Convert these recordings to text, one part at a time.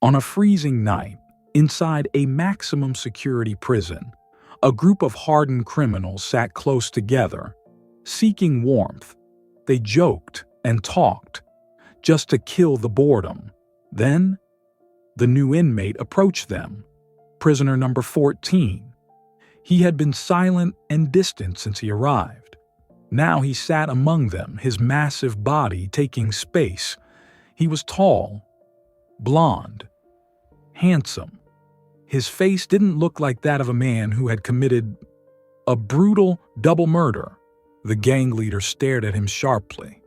On a freezing night, inside a maximum security prison, a group of hardened criminals sat close together, seeking warmth. They joked and talked, just to kill the boredom. Then, the new inmate approached them, prisoner number 14. He had been silent and distant since he arrived. Now he sat among them, his massive body taking space. He was tall, blonde, handsome. His face didn't look like that of a man who had committed a brutal double murder. The gang leader stared at him sharply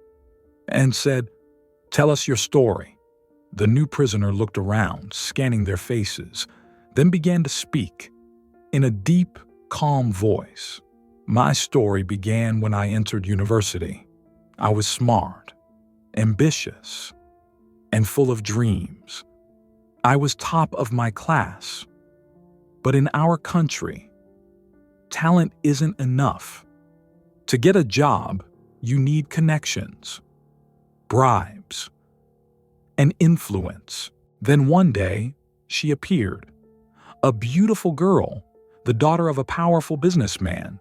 and said, "Tell us your story." The new prisoner looked around, scanning their faces, then began to speak in a deep, calm voice. "My story began when I entered university. I was smart, ambitious, and full of dreams. I was top of my class. But in our country, talent isn't enough. To get a job, you need connections, bribes, and influence." Then one day, she appeared. A beautiful girl, the daughter of a powerful businessman.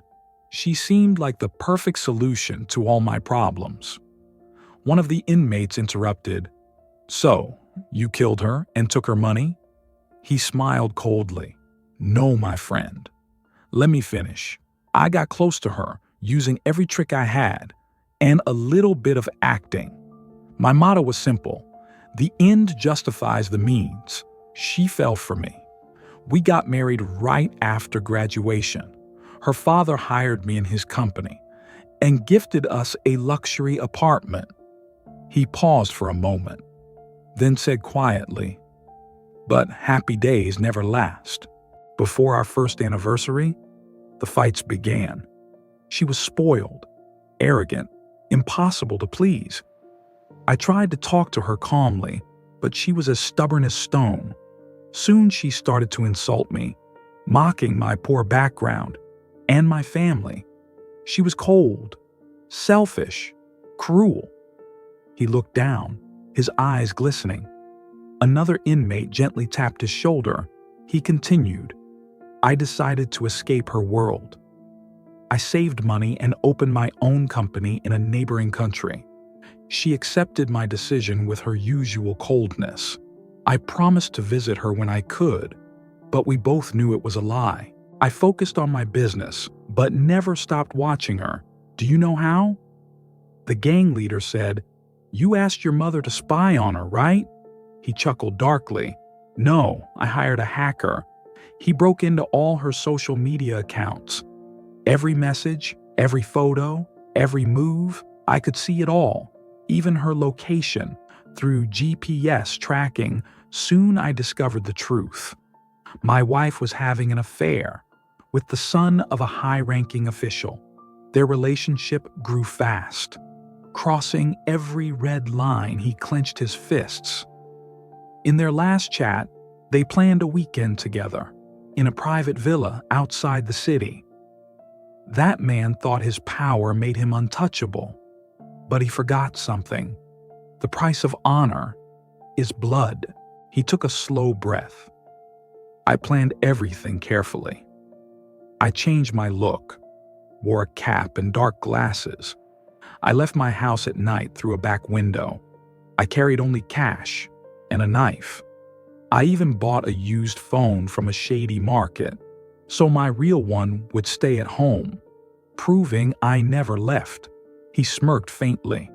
She seemed like the perfect solution to all my problems. One of the inmates interrupted, "So, you killed her and took her money?" He smiled coldly. "No, my friend. Let me finish. I got close to her, using every trick I had, and a little bit of acting. My motto was simple: the end justifies the means. She fell for me. We got married right after graduation. Her father hired me in his company and gifted us a luxury apartment." He paused for a moment, then said quietly, "But happy days never last. Before our first anniversary, the fights began. She was spoiled, arrogant, impossible to please. I tried to talk to her calmly, but she was as stubborn as stone. Soon she started to insult me, mocking my poor background and my family. She was cold, selfish, cruel." He looked down, his eyes glistening. Another inmate gently tapped his shoulder. He continued, "I decided to escape her world. I saved money and opened my own company in a neighboring country. She accepted my decision with her usual coldness. I promised to visit her when I could, but we both knew it was a lie. I focused on my business, but never stopped watching her. Do you know how?" The gang leader said, "You asked your mother to spy on her, right?" He chuckled darkly. "No, I hired a hacker. He broke into all her social media accounts. Every message, every photo, every move, I could see it all, even her location, through GPS tracking. Soon I discovered the truth. My wife was having an affair with the son of a high-ranking official. Their relationship grew fast. Crossing every red line, he clenched his fists. In their last chat, they planned a weekend together, in a private villa outside the city. That man thought his power made him untouchable, but he forgot something. The price of honor is blood." He took a slow breath. "I planned everything carefully. I changed my look, wore a cap and dark glasses. I left my house at night through a back window. I carried only cash and a knife. I even bought a used phone from a shady market, so my real one would stay at home, proving I never left." He smirked faintly.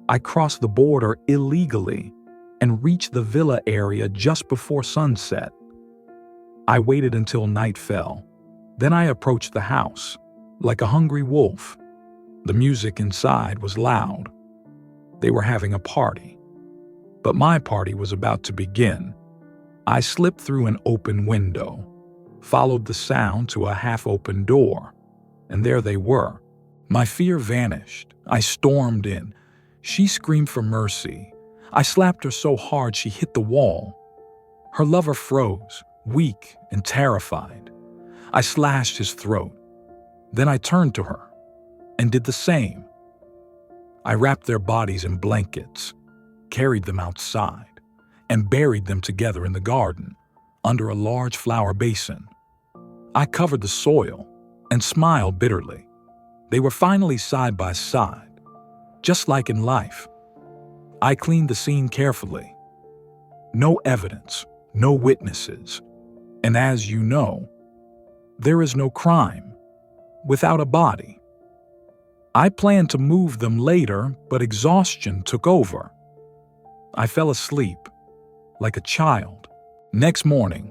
"I crossed the border illegally and reached the villa area just before sunset. I waited until night fell. Then I approached the house, like a hungry wolf. The music inside was loud. They were having a party. But my party was about to begin. I slipped through an open window, followed the sound to a half-open door, and there they were. My fear vanished. I stormed in. She screamed for mercy. I slapped her so hard she hit the wall. Her lover froze, weak and terrified. I slashed his throat. Then I turned to her and did the same. I wrapped their bodies in blankets, carried them outside, and buried them together in the garden, under a large flower basin. I covered the soil and smiled bitterly. They were finally side by side, just like in life. I cleaned the scene carefully. No evidence, no witnesses. And as you know, there is no crime without a body. I planned to move them later, but exhaustion took over. I fell asleep, like a child. Next morning,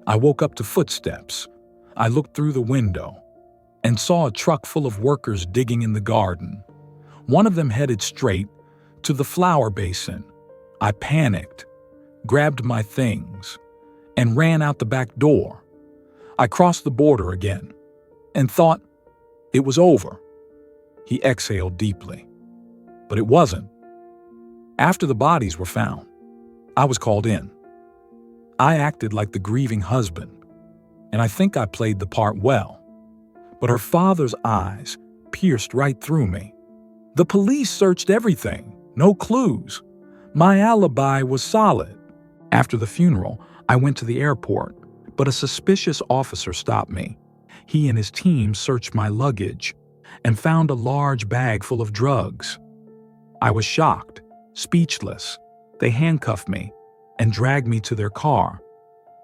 I woke up to footsteps. I looked through the window and saw a truck full of workers digging in the garden. One of them headed straight to the flower basin. I panicked, grabbed my things, and ran out the back door. I crossed the border again and thought it was over. He exhaled deeply, but it wasn't. After the bodies were found, I was called in. I acted like the grieving husband, and I think I played the part well. But her father's eyes pierced right through me. The police searched everything, no clues. My alibi was solid. After the funeral, I went to the airport, but a suspicious officer stopped me. He and his team searched my luggage and found a large bag full of drugs. I was shocked, speechless. They handcuffed me and dragged me to their car.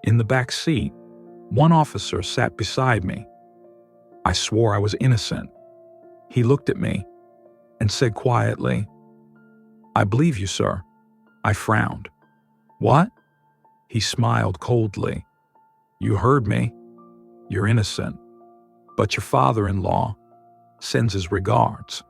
In the back seat, one officer sat beside me. I swore I was innocent. He looked at me and said quietly, "I believe you, sir." I frowned. "What?" He smiled coldly. "You heard me. You're innocent. But your father-in-law sends his regards."